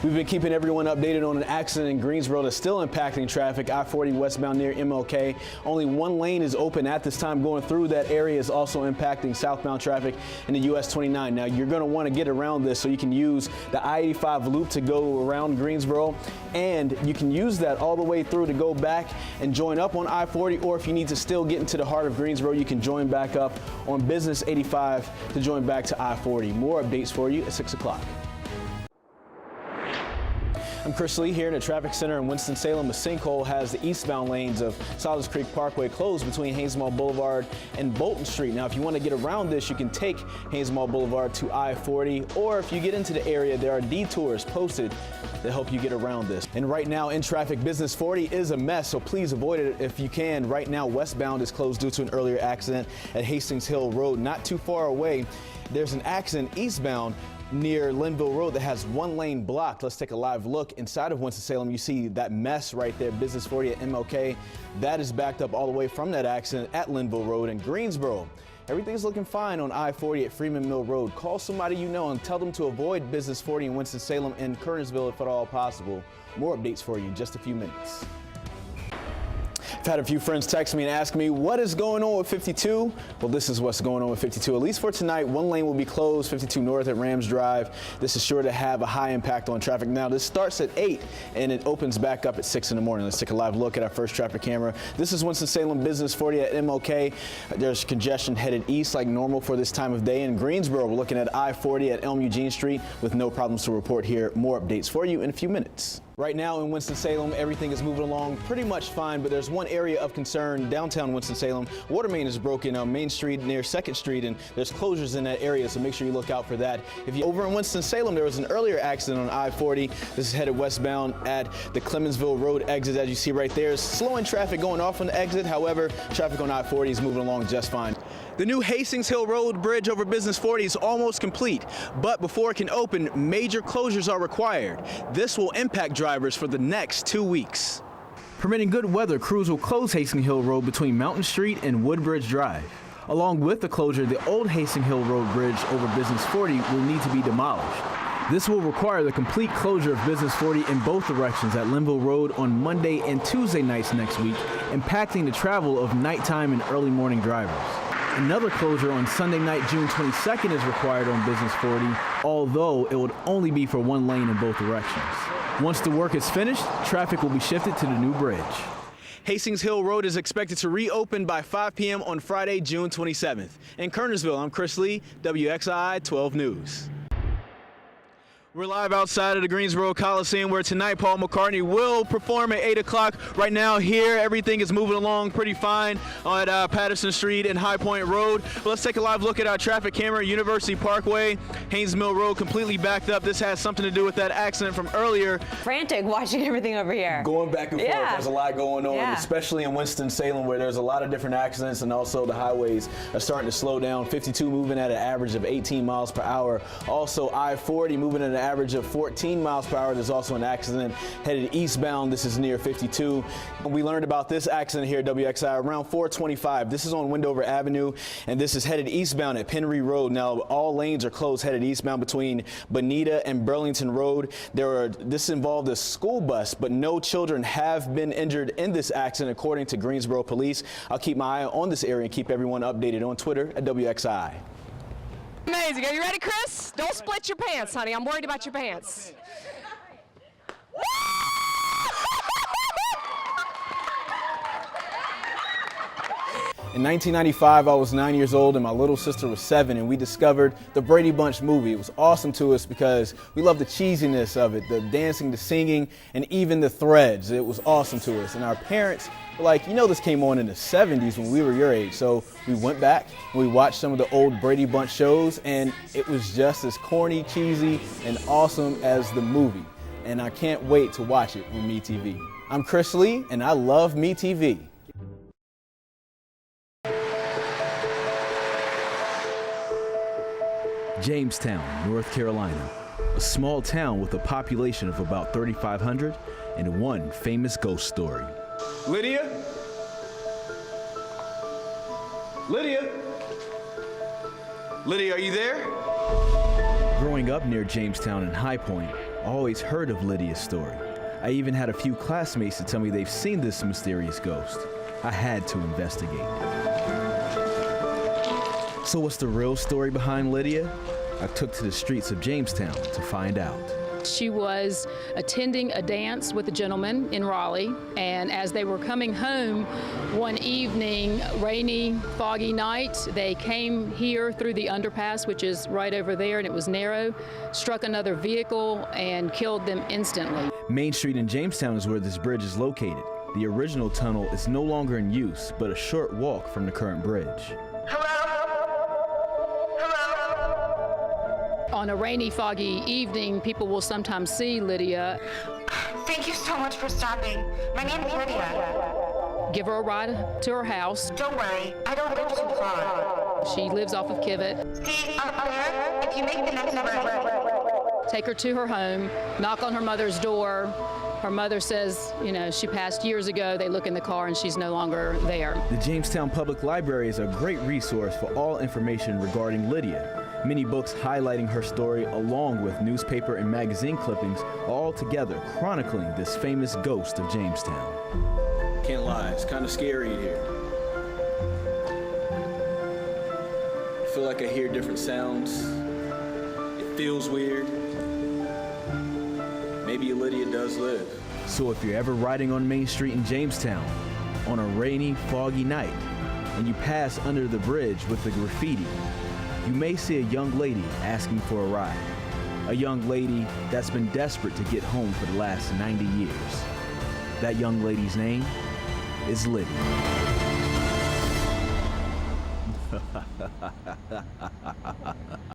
We've been keeping everyone updated on an accident in Greensboro that's still impacting traffic. I-40 westbound near MLK. Only one lane is open at this time going through. That area is also impacting southbound traffic in the US 29. Now you're going to want to get around this so you can use the I-85 loop to go around Greensboro, and you can use that all the way through to go back and join up on I-40, or if you need to still get into the heart of Greensboro, you can join back up on Business 85 to join back to I-40. More updates for you at 6 o'clock. I'm Chris Lee here in the traffic center in Winston-Salem. A sinkhole has the eastbound lanes of Solids Creek Parkway closed between Haynes Mall Boulevard and Bolton Street. Now, if you want to get around this, you can take Haynes Mall Boulevard to I-40, or if you get into the area, there are detours posted to help you get around this. And right now in traffic, Business 40 is a mess, so please avoid it if you can. Right now, westbound is closed due to an earlier accident at Hastings Hill Road. Not too far away, there's an accident eastbound near Linville Road that has one lane blocked. Let's take a live look inside of Winston-Salem. You see that mess right there, Business 40 at MLK. That is backed up all the way from that accident at Linville Road. In Greensboro, everything's looking fine on I-40 at Freeman Mill Road. Call somebody you know and tell them to avoid Business 40 in Winston-Salem and Kernersville if at all possible. More updates for you in just a few minutes. I've had a few friends text me and ask me, what is going on with 52? Well, this is what's going on with 52. At least for tonight, one lane will be closed, 52 north at Rams Drive. This is sure to have a high impact on traffic. Now, this starts at 8 and it opens back up at 6 in the morning. Let's take a live look at our first traffic camera. This is Winston-Salem Business 40 at MLK. There's congestion headed east like normal for this time of day. In Greensboro, we're looking at I-40 at Elm Eugene Street with no problems to report here. More updates for you in a few minutes. Right now in Winston-Salem, everything is moving along pretty much fine, but there's one area of concern downtown Winston-Salem. Water main is broken on Main Street near 2nd Street, and there's closures in that area, so make sure you look out for that. If you over in Winston-Salem, there was an earlier accident on I-40. This is headed westbound at the Clemensville Road exit, as you see right there. Slowing traffic going off on the exit. However, traffic on I-40 is moving along just fine. The new Hastings Hill Road bridge over Business 40 is almost complete, but before it can open, major closures are required. This will impact drivers for the next 2 weeks. Permitting good weather, crews will close Hastings Hill Road between Mountain Street and Woodbridge Drive. Along with the closure, the old Hastings Hill Road bridge over Business 40 will need to be demolished. This will require the complete closure of Business 40 in both directions at Linville Road on Monday and Tuesday nights next week, impacting the travel of nighttime and early morning drivers. Another closure on Sunday night, June 22nd is required on Business 40, although it would only be for one lane in both directions. Once the work is finished, traffic will be shifted to the new bridge. Hastings Hill Road is expected to reopen by 5 p.m. on Friday, June 27th. In Kernersville, I'm Chris Lee, WXII 12 News. We're live outside of the Greensboro Coliseum where tonight Paul McCartney will perform at 8 o'clock. Right now here, everything is moving along pretty fine at Patterson Street and High Point Road. But let's take a live look at our traffic camera. University Parkway, Haynes Mill Road completely backed up. This has something to do with that accident from earlier. Frantic watching everything over here. Going back and forth, there's a lot going on, especially in Winston-Salem where there's a lot of different accidents, and also the highways are starting to slow down. 52 moving at an average of 18 miles per hour. Also I-40 moving at an average of 14 miles per hour. There's also an accident headed eastbound. This is near 52. We learned about this accident here at WXI around 425. This is on Wendover Avenue, and this is headed eastbound at Penry Road. Now, all lanes are closed headed eastbound between Bonita and Burlington Road. This involved a school bus, but no children have been injured in this accident, according to Greensboro Police. I'll keep my eye on this area and keep everyone updated on Twitter at WXI. Amazing. Are you ready, Chris? Don't split your pants, honey. I'm worried about your pants. In 1995, I was 9 years old and my little sister was 7, and we discovered the Brady Bunch movie. It was awesome to us because we loved the cheesiness of it, the dancing, the singing, and even the threads. It was awesome to us. And our parents were like, you know, this came on in the 70s when we were your age. So we went back and we watched some of the old Brady Bunch shows, and it was just as corny, cheesy, and awesome as the movie. And I can't wait to watch it on MeTV. I'm Chris Lee, and I love MeTV. Jamestown, North Carolina, a small town with a population of about 3,500 and one famous ghost story. Lydia? Lydia? Lydia, are you there? Growing up near Jamestown and High Point, I always heard of Lydia's story. I even had a few classmates to tell me they've seen this mysterious ghost. I had to investigate. So what's the real story behind Lydia? I took to the streets of Jamestown to find out. She was attending a dance with a gentleman in Raleigh, and as they were coming home one evening, rainy, foggy night, they came here through the underpass, which is right over there, and it was narrow, struck another vehicle and killed them instantly. Main Street in Jamestown is where this bridge is located. The original tunnel is no longer in use, but a short walk from the current bridge. On a rainy, foggy evening, people will sometimes see Lydia. Thank you so much for stopping. My name is Lydia. Give her a ride to her house. Don't worry, I don't live too far. She lives off of Kivett. See, up there, if you make the next right. Take her to her home, knock on her mother's door. Her mother says, you know, she passed years ago. They look in the car and she's no longer there. The Jamestown Public Library is a great resource for all information regarding Lydia. Many books highlighting her story, along with newspaper and magazine clippings, all together chronicling this famous ghost of Jamestown. Can't lie, it's kind of scary in here. I feel like I hear different sounds. It feels weird. Maybe Lydia does live. So if you're ever riding on Main Street in Jamestown on a rainy, foggy night, and you pass under the bridge with the graffiti, you may see a young lady asking for a ride. A young lady that's been desperate to get home for the last 90 years. That young lady's name is Lydia.